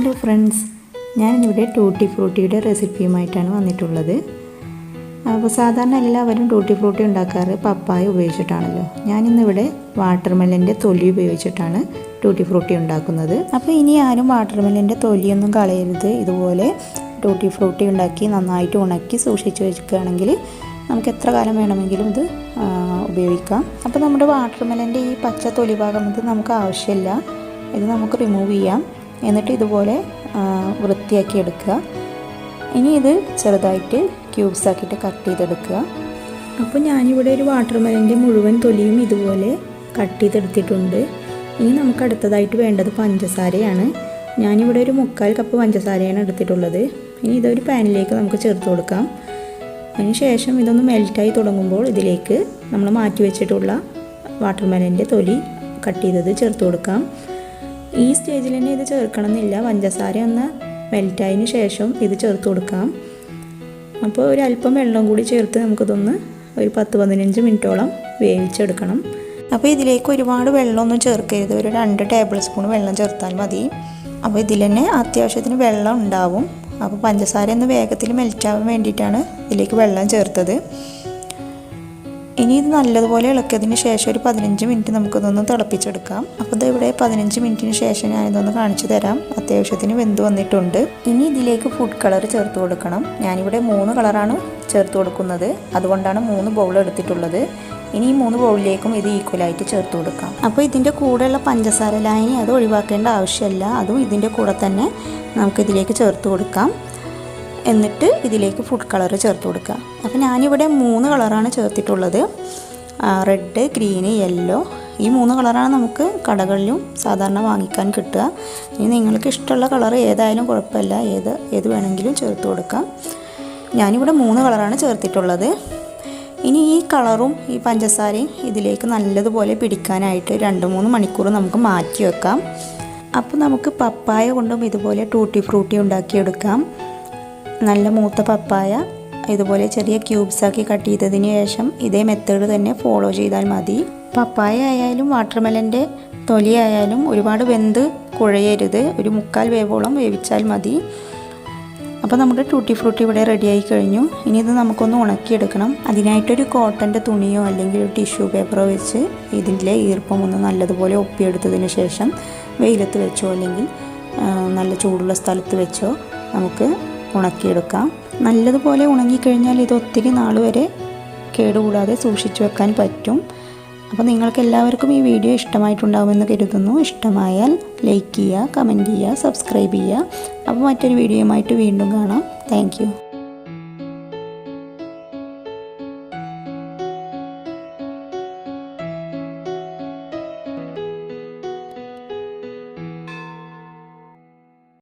Hello friends, ഞാനിവിടെ tutti ഫ്രൂട്ടിയുടെ റെസിപ്പിയുമായിട്ടാണ് വന്നിട്ടുള്ളത്. അപ്പോൾ സാധാരണ എല്ലാവരും ടൂട്ടി ഫ്രൂട്ടി ഉണ്ടാക്കാറ് പപ്പായ ഉപയോഗിച്ചിട്ടാണല്ലോ. ഞാനിന്നിവിടെ വാട്ടർമെലൻ്റെ തൊലി ഉപയോഗിച്ചിട്ടാണ് ടൂട്ടി ഫ്രൂട്ടി ഉണ്ടാക്കുന്നത്. അപ്പോൾ ഇനി ആരും വാട്ടർമെലൻ്റെ തൊലിയൊന്നും കളയരുത്. ഇതുപോലെ ടൂട്ടി ഫ്രൂട്ടി ഉണ്ടാക്കി നന്നായിട്ട് ഉണക്കി സൂക്ഷിച്ച് വെക്കുകയാണെങ്കിൽ നമുക്ക് എത്ര കാലം വേണമെങ്കിലും ഇത് ഉപയോഗിക്കാം. അപ്പോൾ നമ്മുടെ വാട്ടർമെലൻ്റെ ഈ പച്ച തൊലി ഭാഗം ഇത് നമുക്ക് ആവശ്യമില്ല. ഇത് നമുക്ക് റിമൂവ് ചെയ്യാം. എന്നിട്ട് ഇതുപോലെ വൃത്തിയാക്കി എടുക്കുക. ഇനി ഇത് ചെറുതായിട്ട് ക്യൂബ്സ് ആക്കിയിട്ട് കട്ട് ചെയ്തെടുക്കുക. അപ്പോൾ ഞാനിവിടെ ഒരു വാട്ടർമെലൻ്റെ മുഴുവൻ തൊലിയും ഇതുപോലെ കട്ട് ചെയ്തെടുത്തിട്ടുണ്ട്. ഇനി നമുക്ക് അടുത്തതായിട്ട് വേണ്ടത് പഞ്ചസാരയാണ്. ഞാനിവിടെ ഒരു 1/4 കപ്പ് പഞ്ചസാരയാണ് എടുത്തിട്ടുള്ളത്. ഇനി ഇതൊരു പാനിലേക്ക് നമുക്ക് ചേർത്ത് കൊടുക്കാം. അതിന് ശേഷം ഇതൊന്ന് മെൽറ്റായി തുടങ്ങുമ്പോൾ ഇതിലേക്ക് നമ്മൾ മാറ്റി വെച്ചിട്ടുള്ള വാട്ടർമെലൻ്റെ തൊലി കട്ട് ചെയ്തത് ചേർത്ത് കൊടുക്കാം. ഈ സ്റ്റേജിൽ തന്നെ ഇത് ചേർക്കണമെന്നില്ല. പഞ്ചസാര ഒന്ന് മെൽറ്റായതിന് ശേഷം ഇത് ചേർത്ത് കൊടുക്കാം. അപ്പോൾ ഒരു അല്പം വെള്ളം കൂടി ചേർത്ത് നമുക്കിതൊന്ന് ഒരു 10-15 മിനിറ്റോളം വേവിച്ചെടുക്കണം. അപ്പോൾ ഇതിലേക്ക് ഒരുപാട് വെള്ളമൊന്നും ചേർക്കരുത്. ഒരു 2 ടേബിൾ സ്പൂൺ വെള്ളം ചേർത്താൽ മതി. അപ്പോൾ ഇതിൽ തന്നെ അത്യാവശ്യത്തിന് വെള്ളം ഉണ്ടാവും. അപ്പോൾ പഞ്ചസാര ഒന്ന് വേഗത്തിൽ മെൽറ്റാവാൻ വേണ്ടിയിട്ടാണ് ഇതിലേക്ക് വെള്ളം ചേർത്തത്. ഇനി ഇത് നല്ലതുപോലെ ഇളക്കിയതിന് ശേഷം ഒരു 15 മിനിറ്റ് നമുക്കിതൊന്ന് തിളപ്പിച്ചെടുക്കാം. അപ്പോൾ ഇതിവിടെ 15 മിനിറ്റിന് ശേഷം ഞാനിതൊന്ന് കാണിച്ചു തരാം. അത്യാവശ്യത്തിന് വെന്ത് വന്നിട്ടുണ്ട്. ഇനി ഇതിലേക്ക് ഫുഡ് കളർ ചേർത്ത് കൊടുക്കണം. ഞാനിവിടെ 3 കളറാണ് ചേർത്ത് കൊടുക്കുന്നത്. അതുകൊണ്ടാണ് 3 ബൗൾ എടുത്തിട്ടുള്ളത്. ഇനി ഈ 3 ബൗളിലേക്കും ഇത് ഈക്വലായിട്ട് ചേർത്ത് കൊടുക്കാം. അപ്പോൾ ഇതിൻ്റെ കൂടെയുള്ള പഞ്ചസാര ലായനി അത് ഒഴിവാക്കേണ്ട ആവശ്യമില്ല. അതും ഇതിൻ്റെ കൂടെ തന്നെ നമുക്കിതിലേക്ക് ചേർത്ത് കൊടുക്കാം. എന്നിട്ട് ഇതിലേക്ക് ഫുഡ് കളർ ചേർത്ത് കൊടുക്കുക. അപ്പോൾ ഞാനിവിടെ 3 കളറാണ് ചേർത്തിട്ടുള്ളത്. Red, green, yellow. ഈ 3 കളറാണ് നമുക്ക് കടകളിലും സാധാരണ വാങ്ങിക്കാൻ കിട്ടുക. ഇനി നിങ്ങൾക്ക് ഇഷ്ടമുള്ള കളർ ഏതായാലും കുഴപ്പമില്ല. ഏത് വേണമെങ്കിലും ചേർത്ത് കൊടുക്കാം. ഞാനിവിടെ 3 കളറാണ് ചേർത്തിട്ടുള്ളത്. ഇനി ഈ കളറും ഈ പഞ്ചസാരയും ഇതിലേക്ക് നല്ലതുപോലെ പിടിക്കാനായിട്ട് 2-3 മണിക്കൂർ നമുക്ക് മാറ്റി വെക്കാം. അപ്പോൾ നമുക്ക് പപ്പായ കൊണ്ടും ഇതുപോലെ ടൂട്ടി ഫ്രൂട്ടി ഉണ്ടാക്കിയെടുക്കാം. നല്ല മൂത്ത പപ്പായ ഇതുപോലെ ചെറിയ ക്യൂബ്സാക്കി കട്ട് ചെയ്തതിന് ശേഷം ഇതേ മെത്തേഡ് തന്നെ ഫോളോ ചെയ്താൽ മതി. പപ്പായ ആയാലും വാട്ടർമെലൻ്റെ തൊലി ആയാലും ഒരുപാട് വെന്ത് കുഴയരുത്. ഒരു 1/4 വേവോളം വേവിച്ചാൽ മതി. അപ്പോൾ നമ്മുടെ ടൂട്ടി ഫ്രൂട്ടി ഇവിടെ റെഡിയായി കഴിഞ്ഞു. ഇനി ഇത് നമുക്കൊന്ന് ഉണക്കിയെടുക്കണം. അതിനായിട്ടൊരു കോട്ടൻ്റെ തുണിയോ അല്ലെങ്കിൽ ഒരു ടിഷ്യൂ പേപ്പറോ വെച്ച് ഇതിൻ്റെ ഈർപ്പം ഒന്ന് നല്ലതുപോലെ ഒപ്പിയെടുത്തതിന് ശേഷം വെയിലത്ത് വെച്ചോ അല്ലെങ്കിൽ നല്ല ചൂടുള്ള സ്ഥലത്ത് വെച്ചോ നമുക്ക് ഉണക്കിയെടുക്കാം. നല്ലതുപോലെ ഉണങ്ങിക്കഴിഞ്ഞാൽ ഇത് ഒത്തിരി നാൾ വരെ കേടുകൂടാതെ സൂക്ഷിച്ചു വെക്കാൻ പറ്റും. അപ്പോൾ നിങ്ങൾക്ക് എല്ലാവർക്കും ഈ വീഡിയോ ഇഷ്ടമായിട്ടുണ്ടാകുമെന്ന് കരുതുന്നു. ഇഷ്ടമായാൽ ലൈക്ക് ചെയ്യുക, കമൻറ്റ് ചെയ്യുക, സബ്സ്ക്രൈബ് ചെയ്യുക. അപ്പോൾ മറ്റൊരു വീഡിയോയുമായിട്ട് വീണ്ടും കാണാം. Thank you.